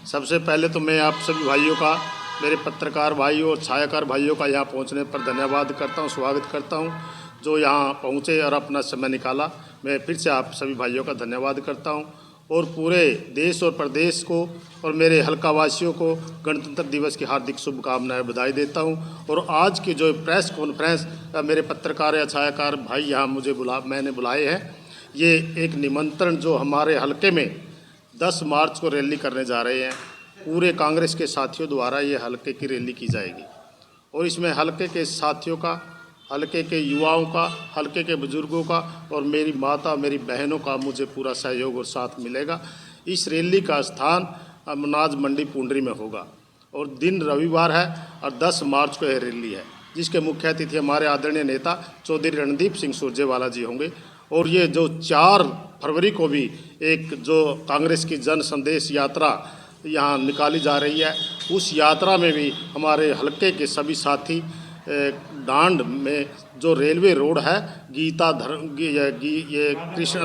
सबसे पहले तो मैं आप सभी भाइयों का, मेरे पत्रकार भाइयों और छायाकार भाइयों का यहाँ पहुँचने पर धन्यवाद करता हूँ, स्वागत करता हूँ। जो यहाँ पहुँचे और अपना समय निकाला, मैं फिर से आप सभी भाइयों का धन्यवाद करता हूँ और पूरे देश और प्रदेश को और मेरे हल्का वासियों को गणतंत्र दिवस की हार्दिक शुभकामनाएं, बधाई देता हूँ। और आज की जो प्रेस कॉन्फ्रेंस मेरे पत्रकार या छायाकार भाई यहाँ मैंने बुलाए हैं, ये एक निमंत्रण जो हमारे हल्के में 10 मार्च को रैली करने जा रहे हैं। पूरे कांग्रेस के साथियों द्वारा ये हल्के की रैली की जाएगी और इसमें हल्के के साथियों का, हल्के के युवाओं का, हल्के के बुजुर्गों का और मेरी माता, मेरी बहनों का मुझे पूरा सहयोग और साथ मिलेगा। इस रैली का स्थान अनाज मंडी पुंडरी में होगा और दिन रविवार है और 10 मार्च को यह रैली है, जिसके मुख्य अतिथि हमारे आदरणीय नेता चौधरी रणदीप सिंह सुरजेवाला जी होंगे। और ये जो 4 फरवरी को भी एक जो कांग्रेस की जन संदेश यात्रा यहाँ निकाली जा रही है, उस यात्रा में भी हमारे हल्के के सभी साथी डांड में जो रेलवे रोड है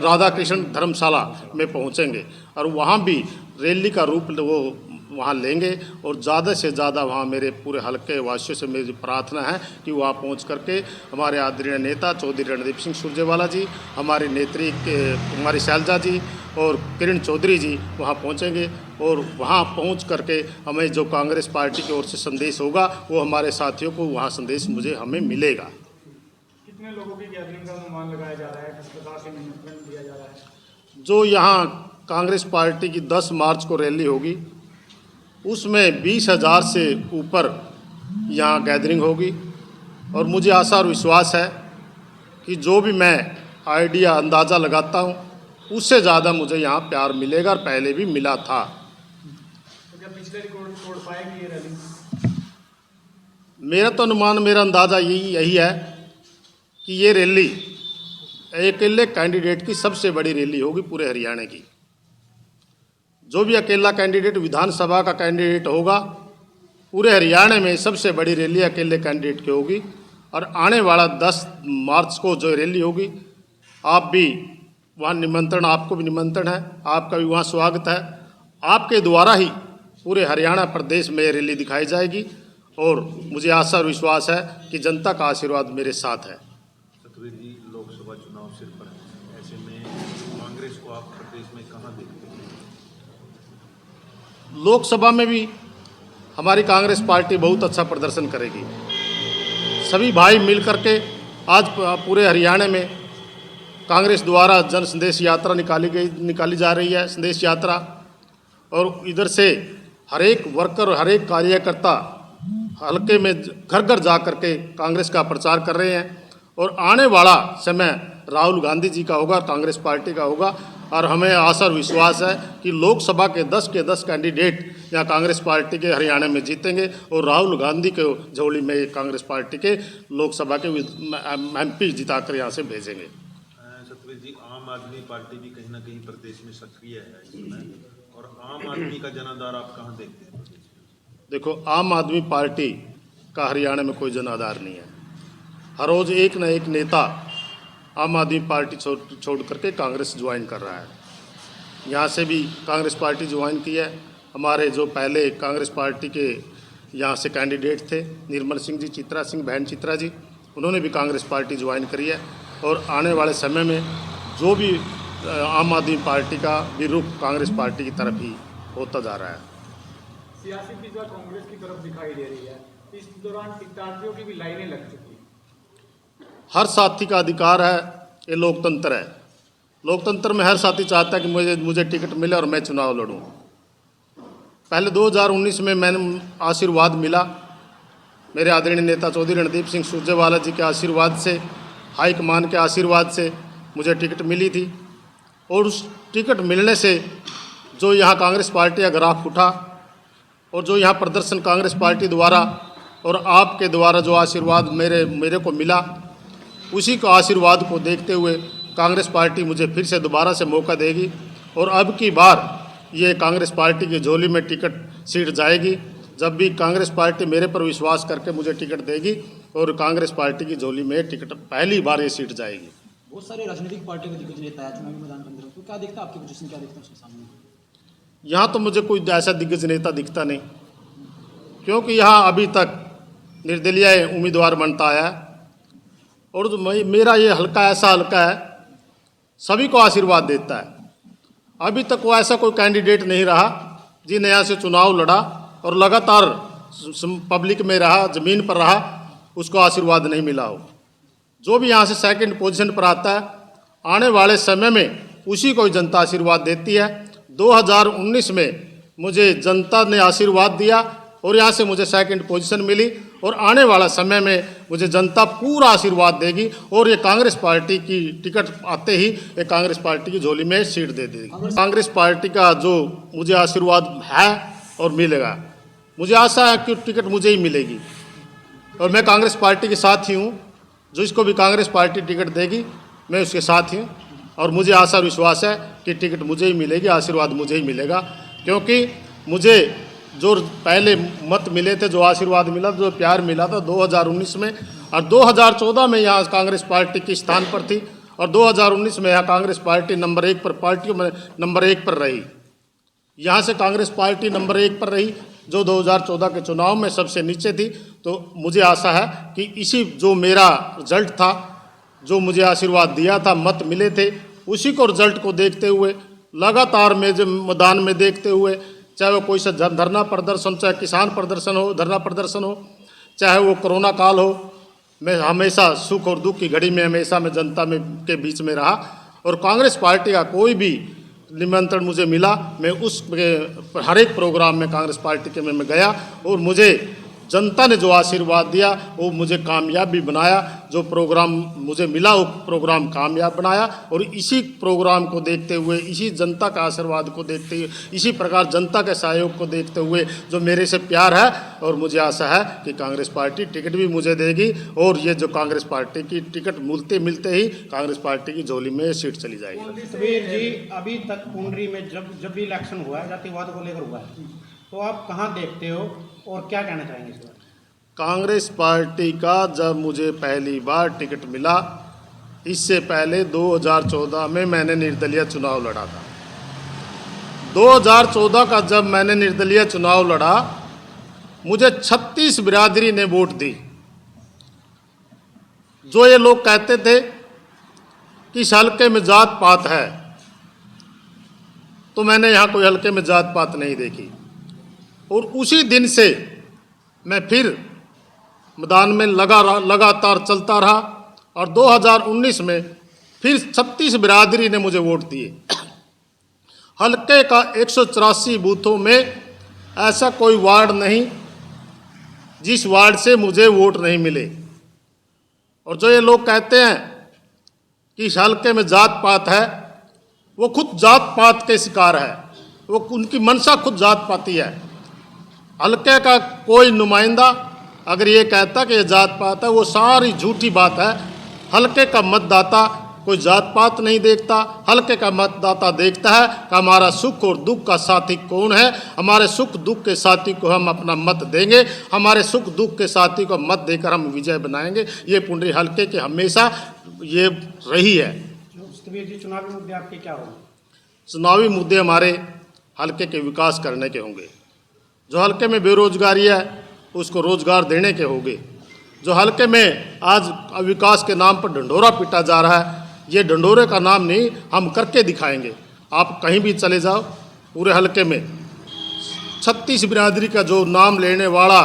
राधा कृष्ण धर्मशाला में पहुँचेंगे और वहाँ भी रैली का रूप वो वहाँ लेंगे। और ज़्यादा से ज़्यादा वहाँ मेरे पूरे हल्के वासियों से मेरी प्रार्थना है कि वहाँ पहुँच करके हमारे आदरणीय नेता चौधरी रणदीप सिंह सुरजेवाला जी, हमारी नेत्री कुमारी शैलजा जी और किरण चौधरी जी वहाँ पहुँचेंगे और वहाँ पहुँच करके हमें जो कांग्रेस पार्टी की ओर से संदेश होगा वो हमारे साथियों को वहाँ संदेश हमें मिलेगा। कितने लोगों की गैदरिंग का अनुमान लगाया जा रहा है, किस प्रकार से निमंत्रण दिया जा रहा है? जो यहाँ कांग्रेस पार्टी की 10 मार्च को रैली होगी उसमें 20,000 से ऊपर यहाँ गैदरिंग होगी और मुझे आशा और विश्वास है कि जो भी मैं आइडिया अंदाज़ा लगाता हूँ उससे ज़्यादा मुझे यहाँ प्यार मिलेगा और पहले भी मिला था। तो क्या पिछले रिकॉर्ड तोड़ पाएगी ये रैली? मेरा तो अनुमान, मेरा अंदाज़ा यही है कि ये रैली अकेले कैंडिडेट की सबसे बड़ी रैली होगी पूरे हरियाणा की। जो भी अकेला कैंडिडेट विधानसभा का कैंडिडेट होगा, पूरे हरियाणा में सबसे बड़ी रैली अकेले कैंडिडेट की होगी। और आने वाला 10 मार्च को जो रैली होगी, आप भी वहाँ निमंत्रण, आपको भी निमंत्रण है, आपका भी वहाँ स्वागत है। आपके द्वारा ही पूरे हरियाणा प्रदेश में ये रैली दिखाई जाएगी और मुझे आशा और विश्वास है कि जनता का आशीर्वाद मेरे साथ है। सतवीर जी, लोकसभा चुनाव सिर पर है, ऐसे में कांग्रेस को आप प्रदेश में कहाँ देखते हैं? लोकसभा में भी हमारी कांग्रेस पार्टी बहुत अच्छा प्रदर्शन करेगी। सभी भाई मिल करके आज पूरे हरियाणा में कांग्रेस द्वारा जन संदेश यात्रा निकाली जा रही है, संदेश यात्रा। और इधर से हर एक वर्कर, हर एक कार्यकर्ता हल्के में घर घर जा करके कांग्रेस का प्रचार कर रहे हैं। और आने वाला समय राहुल गांधी जी का होगा, कांग्रेस पार्टी का होगा। और हमें आशा और विश्वास है कि लोकसभा के 10 के 10 कैंडिडेट यहाँ कांग्रेस पार्टी के हरियाणा में जीतेंगे और राहुल गांधी के झोली में कांग्रेस पार्टी के लोकसभा के MP जिताकर यहाँ से भेजेंगे। सतवीर जी, आम आदमी पार्टी भी कहीं ना कहीं प्रदेश में सक्रिय है इस समय, और आम आदमी का जनाधार आप कहाँ देखते हैं? देखो, आम आदमी पार्टी का हरियाणा में कोई जनाधार नहीं है। हर रोज़ एक न एक नेता आम आदमी पार्टी छोड़ करके कांग्रेस ज्वाइन कर रहा है। यहाँ से भी कांग्रेस पार्टी ज्वाइन की है। हमारे जो पहले कांग्रेस पार्टी के यहाँ से कैंडिडेट थे, निर्मल सिंह जी, चित्रा सिंह, बहन चित्रा जी, उन्होंने भी कांग्रेस पार्टी ज्वाइन करी है। और आने वाले समय में जो भी आम आदमी पार्टी का भी रुख कांग्रेस पार्टी की तरफ ही होता जा रहा है। सियासी फिजा कांग्रेस की तरफ दिखाई दे रही है। इस दौरान टिकटार्थियों की भी लाइनें लग चुकी है। हर साथी का अधिकार है, ये लोकतंत्र है। लोकतंत्र में हर साथी चाहता है कि मुझे टिकट मिले और मैं चुनाव लड़ूं। पहले 2019 में मैंने आशीर्वाद मिला, मेरे आदरणीय नेता चौधरी रणदीप सिंह सुरजेवाला जी के आशीर्वाद से, हाईकमान के आशीर्वाद से मुझे टिकट मिली थी। और उस टिकट मिलने से जो यहाँ कांग्रेस पार्टी का ग्राफ उठा और जो यहाँ प्रदर्शन कांग्रेस पार्टी द्वारा और आपके द्वारा जो आशीर्वाद मेरे को मिला, उसी को आशीर्वाद को देखते हुए कांग्रेस पार्टी मुझे फिर से दोबारा से मौका देगी और अब की बार ये कांग्रेस पार्टी की झोली में टिकट सीट जाएगी। जब भी कांग्रेस पार्टी मेरे पर विश्वास करके मुझे टिकट देगी और कांग्रेस पार्टी की झोली में टिकट पहली बार ये सीट जाएगी। बहुत सारे राजनीतिक पार्टियों के दिग्गज नेता है चुनावी मैदान के अंदर, तो क्या दिखता है आपकी पोजीशन, क्या दिखता है उसके सामने? यहाँ तो मुझे कोई ऐसा दिग्गज नेता दिखता नहीं, क्योंकि यहाँ अभी तक निर्दलीय उम्मीदवार बनता आया है और जो मेरा ये हल्का ऐसा हल्का है, सभी को आशीर्वाद देता है। अभी तक वो ऐसा कोई कैंडिडेट नहीं रहा जिन्हें यहाँ से चुनाव लड़ा और लगातार पब्लिक में रहा, ज़मीन पर रहा, उसको आशीर्वाद नहीं मिला हो। जो भी यहाँ से सेकंड पोजीशन पर आता है, आने वाले समय में उसी को जनता आशीर्वाद देती है। 2019 में मुझे जनता ने आशीर्वाद दिया और यहाँ से मुझे सेकंड पोजीशन मिली और आने वाला समय में मुझे जनता पूरा आशीर्वाद देगी और ये कांग्रेस पार्टी की टिकट आते ही ये कांग्रेस पार्टी की झोली में सीट दे देगी। कांग्रेस पार्टी का जो मुझे आशीर्वाद है और मिलेगा, मुझे आशा है कि टिकट मुझे ही मिलेगी और मैं कांग्रेस पार्टी के साथ ही हूँ। जिसको भी कांग्रेस पार्टी टिकट देगी मैं उसके साथ ही हूँ और मुझे आशा और विश्वास है कि टिकट मुझे ही मिलेगी, आशीर्वाद मुझे ही मिलेगा। क्योंकि मुझे जो पहले मत मिले थे, जो आशीर्वाद मिला, जो प्यार मिला था 2019 में और 2014 में यहाँ कांग्रेस पार्टी की स्थान पर थी और 2019 में यहाँ कांग्रेस पार्टी नंबर 1 पर, पार्टियों में नंबर 1 पर रही। यहाँ से कांग्रेस पार्टी नंबर 1 पर रही जो 2014 के चुनाव में सबसे नीचे थी। तो मुझे आशा है कि इसी जो मेरा रिजल्ट था, जो मुझे आशीर्वाद दिया था, मत मिले थे, उसी को रिजल्ट को देखते हुए लगातार में जो मैदान में देखते हुए, चाहे वो कोई सा धरना प्रदर्शन, चाहे किसान प्रदर्शन हो, धरना प्रदर्शन हो, चाहे वो कोरोना काल हो, मैं हमेशा सुख और दुख की घड़ी में हमेशा मैं जनता में के बीच में रहा और कांग्रेस पार्टी का कोई भी निमंत्रण मुझे मिला, मैं उस हर एक प्रोग्राम में कांग्रेस पार्टी के में मैं गया और मुझे जनता ने जो आशीर्वाद दिया वो मुझे कामयाब भी बनाया। जो प्रोग्राम मुझे मिला वो प्रोग्राम कामयाब बनाया और इसी प्रोग्राम को देखते हुए, इसी जनता का आशीर्वाद को देखते हुए, इसी प्रकार जनता के सहयोग को देखते हुए जो मेरे से प्यार है और मुझे आशा है कि कांग्रेस पार्टी टिकट भी मुझे देगी और ये जो कांग्रेस पार्टी की टिकट मिलते ही कांग्रेस पार्टी की झोली में सीट चली जाएगी। तस्वीर जी, अभी तक पुंडरी में जब भी इलेक्शन हुआ है, जातिवाद को लेकर हुआ है, तो आप कहाँ देखते हो और क्या कहना चाहेंगे इस बार? कांग्रेस पार्टी का जब मुझे पहली बार टिकट मिला, इससे पहले 2014 में मैंने निर्दलीय चुनाव लड़ा था। 2014 का जब मैंने निर्दलीय चुनाव लड़ा, मुझे 36 बिरादरी ने वोट दी। जो ये लोग कहते थे कि इस हल्के में जात पात है, तो मैंने यहाँ कोई हल्के में जात पात नहीं देखी और उसी दिन से मैं फिर मैदान में लगातार चलता रहा और 2019 में फिर 36 बिरादरी ने मुझे वोट दिए। हल्के का 184 बूथों में ऐसा कोई वार्ड नहीं जिस वार्ड से मुझे वोट नहीं मिले। और जो ये लोग कहते हैं कि इस हल्के में जात पात है, वो खुद जात पात के शिकार है, वो उनकी मंशा खुद जात पाती है। हल्के का कोई नुमाइंदा अगर ये कहता कि ये जात पात है, वो सारी झूठी बात है। हल्के का मतदाता कोई जात पात नहीं देखता, हल्के का मतदाता देखता है कि हमारा सुख और दुख का साथी कौन है, हमारे सुख दुख के साथी को हम अपना मत देंगे, हमारे सुख दुख के साथी को मत देकर हम विजय बनाएंगे। ये पुंडरी हल्के के हमेशा ये रही है। तस्वीर जी, चुनावी मुद्दे आपके क्या होंगे? चुनावी मुद्दे हमारे हल्के के विकास करने के होंगे। जो हल्के में बेरोजगारी है उसको रोजगार देने के होंगे। जो हल्के में आज विकास के नाम पर ढंढोरा पीटा जा रहा है, ये ढंढोरे का नाम नहीं, हम करके दिखाएंगे। आप कहीं भी चले जाओ, पूरे हल्के में 36 बिरादरी का जो नाम लेने वाला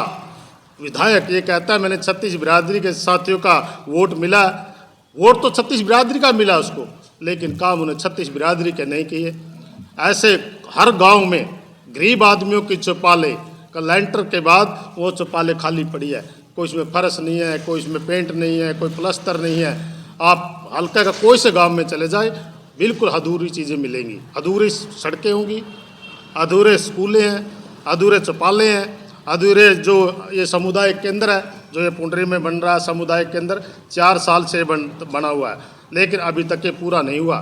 विधायक ये कहता है मैंने 36 बिरादरी के साथियों का वोट मिला। वोट तो 36 बिरादरी का मिला उसको, लेकिन काम उन्हें 36 बिरादरी के नहीं किए। ऐसे हर गांव में गरीब आदमियों की चौपाले का लेंटर के बाद वो चौपाले खाली पड़ी है, कोई इसमें फर्श नहीं है, कोई इसमें पेंट नहीं है, कोई प्लस्तर नहीं है। आप हल्के का कोई से गांव में चले जाए, बिल्कुल अधूरी चीज़ें मिलेंगी। अधूरी सड़कें होंगी, अधूरे स्कूलें हैं, अधूरे चौपाले हैं, अधूरे जो ये सामुदायिक केंद्र है जो ये पुंडरी में बन रहा है, सामुदायिक केंद्र 4 साल से बना हुआ है, लेकिन अभी तक ये पूरा नहीं हुआ।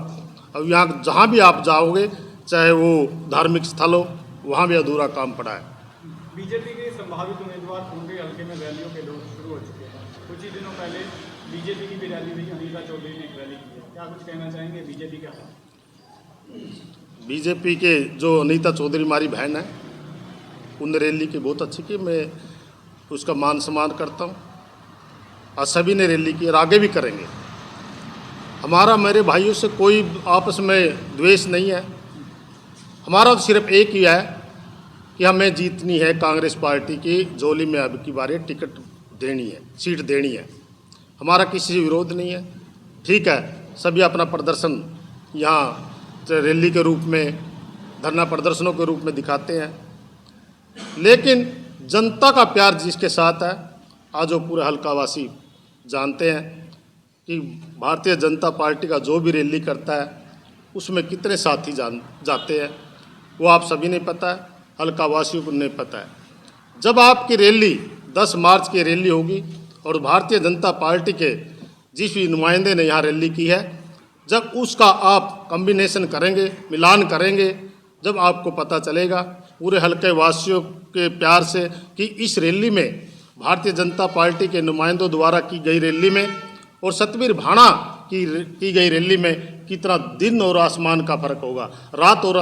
अब यहाँ जहाँ भी आप जाओगे, चाहे वो धार्मिक स्थल हो, वहाँ भी अधूरा काम पड़ा है। बीजेपी के संभावित उम्मीदवार पुंडरी हल्के में रैलियों के दौर शुरू हो चुके हैं। कुछ ही दिनों पहले बीजेपी की भी रैली हुई, अनिता चौधरी ने एक रैली की है। क्या कुछ कहना चाहेंगे बीजेपी के साथ? बीजेपी के जो अनीता चौधरी हमारी बहन है, उन रैली की बहुत अच्छी की, मैं उसका मान सम्मान करता हूँ और सभी ने रैली की और आगे भी करेंगे। हमारा मेरे भाइयों से कोई आपस में द्वेष नहीं है। हमारा तो सिर्फ एक ही है कि हमें जीतनी है कांग्रेस पार्टी की झोली में अब की बार टिकट देनी है, सीट देनी है। हमारा किसी से विरोध नहीं है। ठीक है, सभी अपना प्रदर्शन यहाँ रैली के रूप में, धरना प्रदर्शनों के रूप में दिखाते हैं, लेकिन जनता का प्यार जिसके साथ है, आज वो पूरे हल्कावासी जानते हैं कि भारतीय जनता पार्टी का जो भी रैली करता है उसमें कितने साथी जाते हैं, वो आप सभी ने पता है, हल्कावासियों को नहीं पता है। जब आपकी रैली 10 मार्च की रैली होगी और भारतीय जनता पार्टी के जिस भी नुमाइंदे ने यहाँ रैली की है, जब उसका आप कम्बिनेशन करेंगे, मिलान करेंगे, जब आपको पता चलेगा पूरे हल्के वासियों के प्यार से कि इस रैली में भारतीय जनता पार्टी के नुमाइंदों द्वारा की गई रैली में और सतबीर भाणा की गई रैली में कितना दिन और आसमान का फर्क होगा, रात और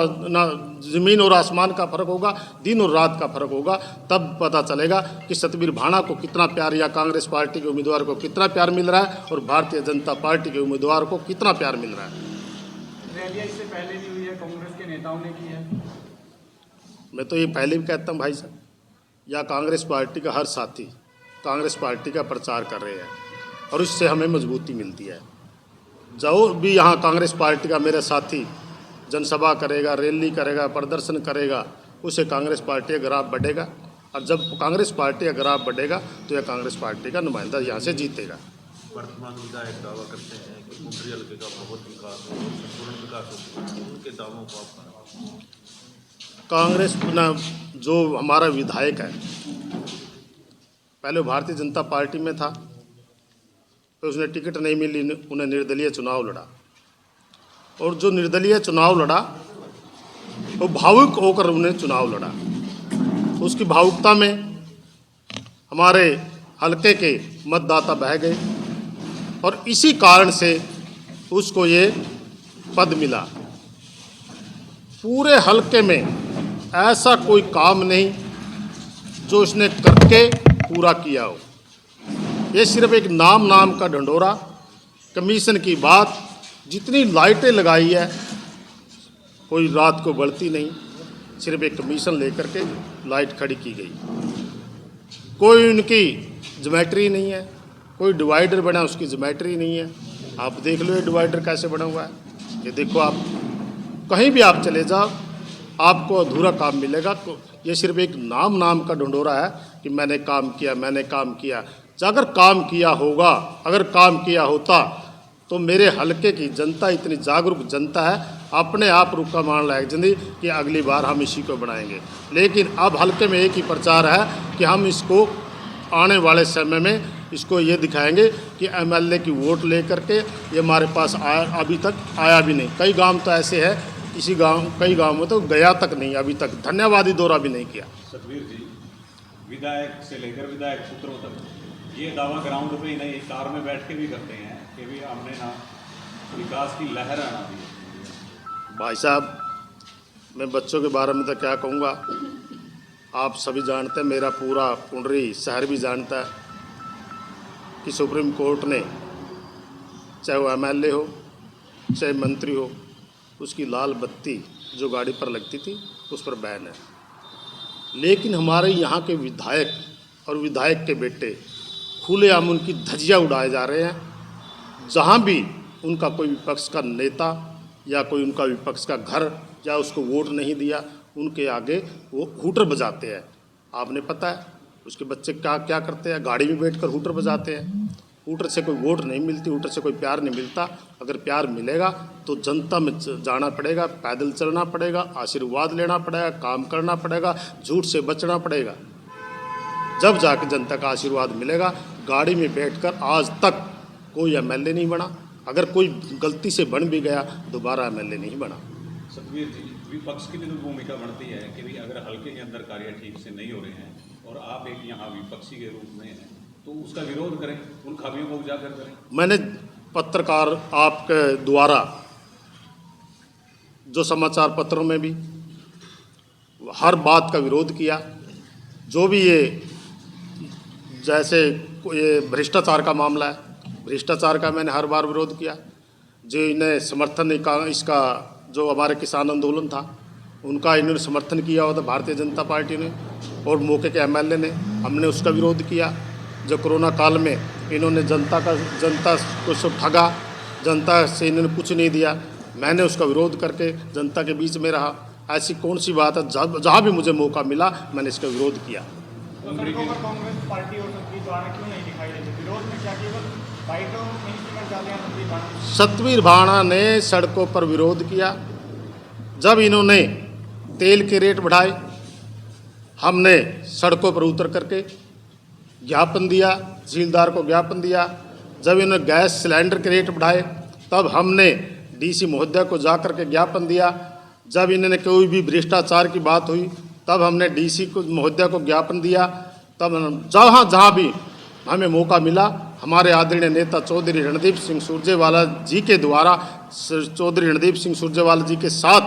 ज़मीन और आसमान का फर्क होगा, दिन और रात का फर्क होगा। तब पता चलेगा कि सतबीर भाणा को कितना प्यार या कांग्रेस पार्टी के उम्मीदवार को कितना प्यार मिल रहा है और भारतीय जनता पार्टी के उम्मीदवार को कितना प्यार मिल रहा है। रैलियां इससे पहले भी हुई है, कांग्रेस के नेताओं ने की है। मैं तो ये पहले भी कहता हूँ भाई साहब, या कांग्रेस पार्टी का हर साथी कांग्रेस पार्टी का प्रचार कर रहे हैं और इससे हमें मजबूती मिलती है। जो भी यहाँ कांग्रेस पार्टी का मेरा साथी जनसभा करेगा, रैली करेगा, प्रदर्शन करेगा, उससे कांग्रेस पार्टी का ग्राफ बढ़ेगा और जब कांग्रेस पार्टी का ग्राफ बढ़ेगा तो यह कांग्रेस पार्टी का नुमाइंदा यहाँ से जीतेगा। वर्तमान विधायक दावा करते हैं कि कुंडरी हल्के का बहुत विकास हो, संपूर्ण विकास हो, उनके दावों को आप कांग्रेस ना जो हमारा विधायक है, पहले भारतीय जनता पार्टी में था, तो उसने टिकट नहीं मिली, उन्हें निर्दलीय चुनाव लड़ा और जो निर्दलीय चुनाव लड़ा वो भावुक होकर उन्हें चुनाव लड़ा। उसकी भावुकता में हमारे हलके के मतदाता बह गए और इसी कारण से उसको ये पद मिला। पूरे हलके में ऐसा कोई काम नहीं जो उसने करके पूरा किया हो। ये सिर्फ एक नाम का ढंढोरा, कमीशन की बात, जितनी लाइटें लगाई है कोई रात को बढ़ती नहीं, सिर्फ एक कमीशन लेकर के लाइट खड़ी की गई। कोई उनकी ज्योमेट्री नहीं है, कोई डिवाइडर बना उसकी ज्योमेट्री नहीं है। आप देख लो ये डिवाइडर कैसे बना हुआ है, ये देखो, आप कहीं भी आप चले जाओ आपको अधूरा काम मिलेगा। ये सिर्फ एक नाम का ढंढोरा है कि मैंने काम किया। अगर काम किया होगा, अगर काम किया होता तो मेरे हलके की जनता इतनी जागरूक जनता है, अपने आप रुका मान लायक जिंदगी कि अगली बार हम इसी को बनाएंगे। लेकिन अब हलके में एक ही प्रचार है कि हम इसको आने वाले समय में इसको ये दिखाएंगे कि एमएलए की वोट लेकर के ये हमारे पास आया, अभी तक आया भी नहीं। कई गांव तो ऐसे है, कई गांव में तो गया तक नहीं, अभी तक धन्यवादी दौरा भी नहीं किया। सतबीर जी, विधायक से लेकर विधायक सूत्रों तक ये दावा ग्राउंड पे ही नहीं, कार में बैठ के भी करते हैं कि भी हमने ना विकास की लहर आना दी। भाई साहब, मैं बच्चों के बारे में तो क्या कहूँगा, आप सभी जानते हैं, मेरा पूरा कुंडरी शहर भी जानता है कि सुप्रीम कोर्ट ने, चाहे वो एमएलए हो चाहे मंत्री हो, उसकी लाल बत्ती जो गाड़ी पर लगती थी उस पर बैन है। लेकिन हमारे यहाँ के विधायक और विधायक के बेटे खुलेआम उनकी धज्जियाँ उड़ाए जा रहे हैं। जहाँ भी उनका कोई विपक्ष का नेता या कोई उनका विपक्ष का घर या उसको वोट नहीं दिया, उनके आगे वो हूटर बजाते हैं। आपने पता है उसके बच्चे क्या करते हैं, गाड़ी में बैठकर हूटर बजाते हैं। हूटर से कोई वोट नहीं मिलती, हूटर से कोई प्यार नहीं मिलता। अगर प्यार मिलेगा तो जनता में जाना पड़ेगा, पैदल चलना पड़ेगा, आशीर्वाद लेना पड़ेगा, काम करना पड़ेगा, झूठ से बचना पड़ेगा, जब जाके जनता का आशीर्वाद मिलेगा। गाड़ी में बैठकर आज तक कोई एमएलए नहीं बना, अगर कोई गलती से बन भी गया दोबारा एमएलए नहीं बना। सतबीर जी, विपक्ष की भी तो भूमिका बनती है कि भी अगर हल्के के अंदर कार्य ठीक से नहीं हो रहे हैं और आप एक यहाँ विपक्षी के रूप में हैं तो उसका विरोध करें, उन खामियों को उजागर करें। मैंने पत्रकार आपके द्वारा जो समाचार पत्रों में भी हर बात का विरोध किया, जो भी ये जैसे ये भ्रष्टाचार का मामला है, भ्रष्टाचार का मैंने हर बार विरोध किया। जो इन्हें समर्थन इसका जो हमारे किसान आंदोलन था उनका इन्होंने समर्थन किया हुआ था भारतीय जनता पार्टी ने और मौके के एमएलए ने, हमने उसका विरोध किया। जो कोरोना काल में इन्होंने जनता को सब ठगा, जनता से इन्होंने कुछ नहीं दिया, मैंने उसका विरोध करके जनता के बीच में रहा। ऐसी कौन सी बात है, जहाँ भी मुझे मौका मिला मैंने इसका विरोध किया। तो सड़कों पर कांग्रेस पार्टी और सतवीर भाणा क्यों नहीं दिखाई देते? विरोध में क्या केवल बाइकों नहीं करना चाहते हैं सतवीर भाणा? सतवीर भाणा ने सड़कों पर विरोध किया जब इन्होंने तेल के रेट बढ़ाए। हमने सड़कों पर उतर करके ज्ञापन दिया, तहसीलदार को ज्ञापन दिया। जब इन्होंने गैस सिलेंडर के रेट बढ़ाए तब हमने डीसी महोदय को जा कर के ज्ञापन दिया। जब इन्होंने कोई भी भ्रष्टाचार की बात हुई तब हमने डीसी को महोदय को ज्ञापन दिया। तब जहाँ भी हमें मौका मिला हमारे आदरणीय नेता चौधरी रणदीप सिंह सुरजेवाला जी के द्वारा, चौधरी रणदीप सिंह सुरजेवाला जी के साथ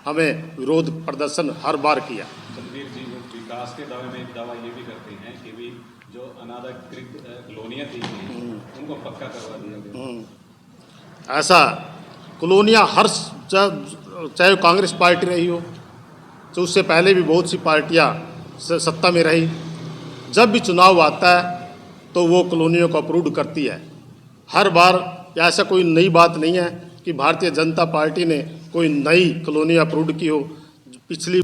हमें विरोध प्रदर्शन हर बार किया। सतवीर जी विकास के दावे में एक दावा ये भी करते हैं कि भी जो अनाधिकृत कॉलोनियाँ थी उनको पक्का करवा दिया गया। ऐसा कॉलोनियाँ हर चाहे कांग्रेस पार्टी रही हो, तो उससे पहले भी बहुत सी पार्टियाँ सत्ता में रही, जब भी चुनाव आता है तो वो कॉलोनियों को अप्रूव करती है हर बार। ऐसा कोई नई बात नहीं है कि भारतीय जनता पार्टी ने कोई नई कॉलोनी अप्रूव की हो। पिछली